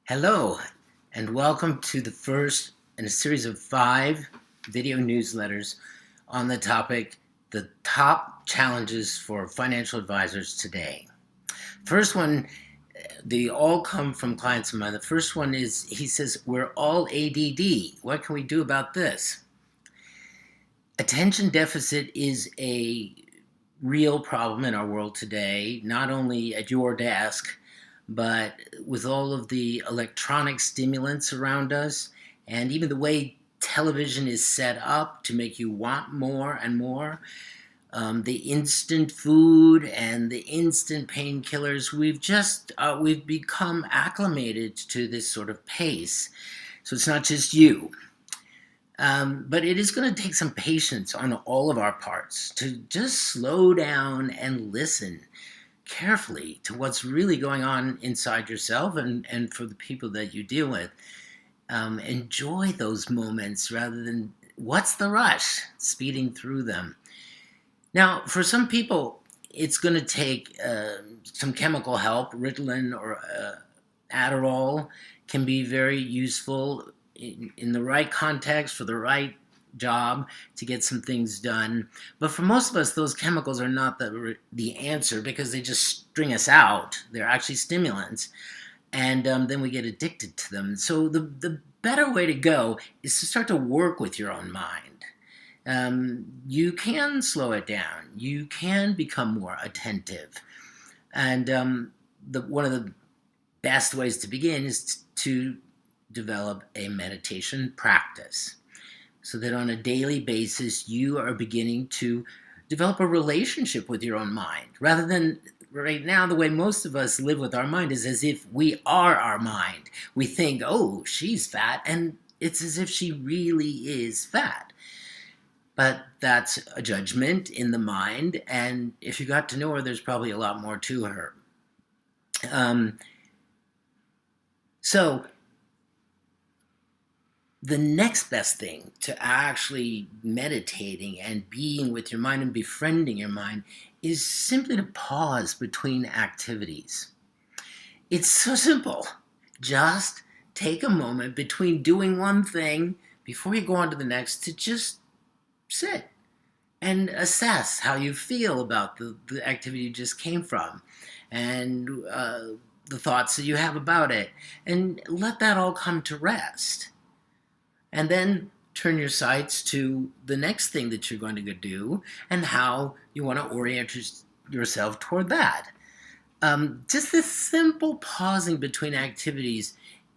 Hello, and welcome to the first in a series of 5 video newsletters on the topic, the top challenges for financial advisors today. First one, they all come from clients of mine. The first one is, he says, we're all ADD. What can we do about this? Attention deficit is a real problem in our world today, not only at your desk, but with all of the electronic stimulants around us, and even the way television is set up to make you want more and more, the instant food and the instant painkillers, we've become acclimated to this sort of pace. So it's not just you. But it is going to take some patience on all of our parts to just slow down and listen carefully to what's really going on inside yourself and for the people that you deal with. Enjoy those moments rather than what's the rush, speeding through them. Now, for some people, it's going to take some chemical help. Ritalin or Adderall can be very useful in the right context for the right job to get some things done. But for most of us, those chemicals are not the answer because they just string us out. They're actually stimulants. And then we get addicted to them. So the better way to go is to start to work with your own mind. You can slow it down. You can become more attentive. And one of the best ways to begin is to develop a meditation practice so that on a daily basis you are beginning to develop a relationship with your own mind. Rather than right now, the way most of us live with our mind is as if we are our mind. We think, oh, she's fat, and it's as if she really is fat. But that's a judgment in the mind, and if you got to know her, there's probably a lot more to her. So the next best thing to actually meditating and being with your mind and befriending your mind is simply to pause between activities. It's so simple. Just take a moment between doing one thing before you go on to the next to just sit and assess how you feel about the activity you just came from and the thoughts that you have about it, and let that all come to rest. And then turn your sights to the next thing that you're going to go do and how you want to orient yourself toward that. Just this simple pausing between activities,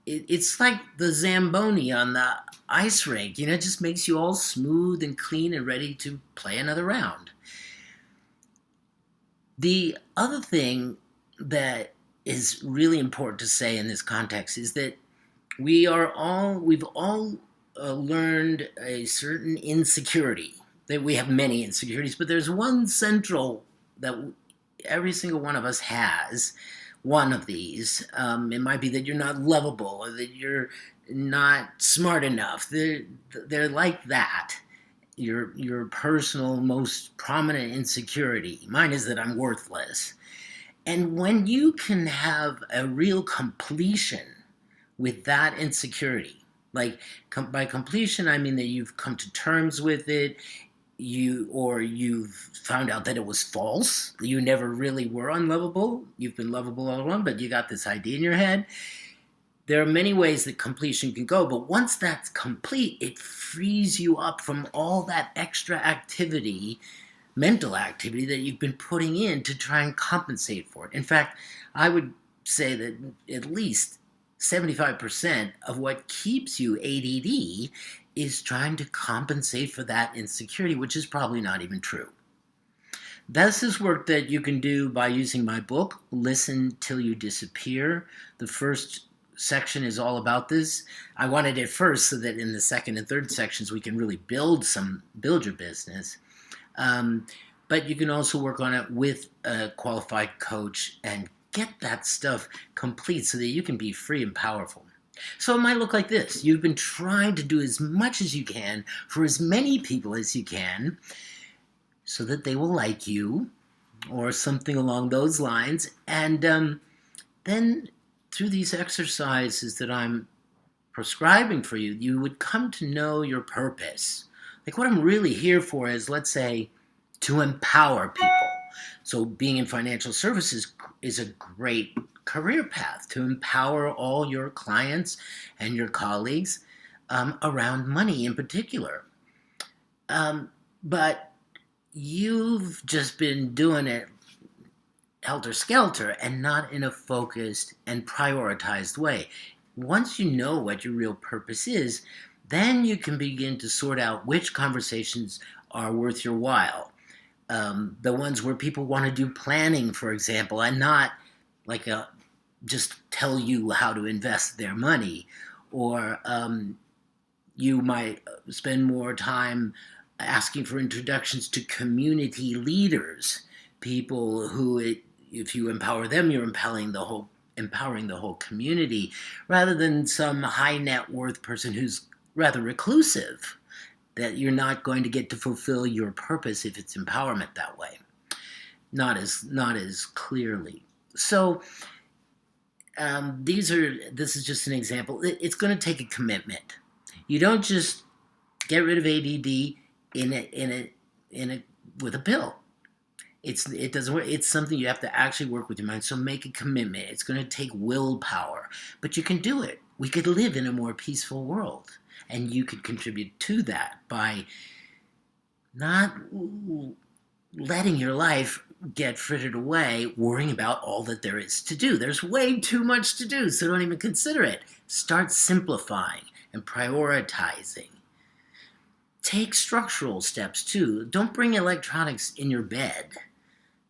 it's like the Zamboni on the ice rink. It just makes you all smooth and clean and ready to play another round. The other thing that is really important to say in this context is that we've all learned a certain insecurity. That we have many insecurities, but there's one central that every single one of us has. One of these. It might be that you're not lovable or that you're not smart enough. They're like that. Your personal, most prominent insecurity. Mine is that I'm worthless. And when you can have a real completion with that insecurity, like by completion, I mean that you've come to terms with it, you've found out that it was false. You never really were unlovable. You've been lovable all along, but you got this idea in your head. There are many ways that completion can go, but once that's complete, it frees you up from all that extra activity, mental activity that you've been putting in to try and compensate for it. In fact, I would say that at least 75% of what keeps you ADD is trying to compensate for that insecurity, which is probably not even true. This is work that you can do by using my book, Listen Till You Disappear. The first section is all about this. I wanted it first so that in the second and third sections we can really build your business. But you can also work on it with a qualified coach and get that stuff complete so that you can be free and powerful. So it might look like this. You've been trying to do as much as you can for as many people as you can so that they will like you or something along those lines. And then through these exercises that I'm prescribing for you, you would come to know your purpose. Like what I'm really here for is, let's say, to empower people. So being in financial services is a great career path to empower all your clients and your colleagues around money in particular. But you've just been doing it helter-skelter and not in a focused and prioritized way. Once you know what your real purpose is, then you can begin to sort out which conversations are worth your while. The ones where people want to do planning, for example, and not like just tell you how to invest their money. Or you might spend more time asking for introductions to community leaders, people who, if you empower them, you're empowering the whole community, rather than some high net worth person who's rather reclusive, that you're not going to get to fulfill your purpose if it's empowerment that way. Not as clearly. So this is just an example. It's going to take a commitment. You don't just get rid of ADD with a pill. It doesn't work. It's something you have to actually work with your mind. So make a commitment. It's going to take willpower, but you can do it. We could live in a more peaceful world, and you could contribute to that by not letting your life get frittered away worrying about all that there is to do. There's way too much to do, so don't even consider it. Start simplifying and prioritizing. Take structural steps too. Don't bring electronics in your bed.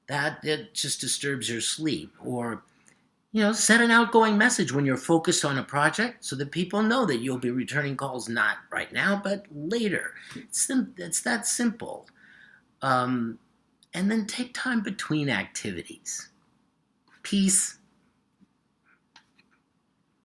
That just disturbs your sleep. Or, set an outgoing message when you're focused on a project so that people know that you'll be returning calls not right now, but later. It's that simple. And then take time between activities. Peace.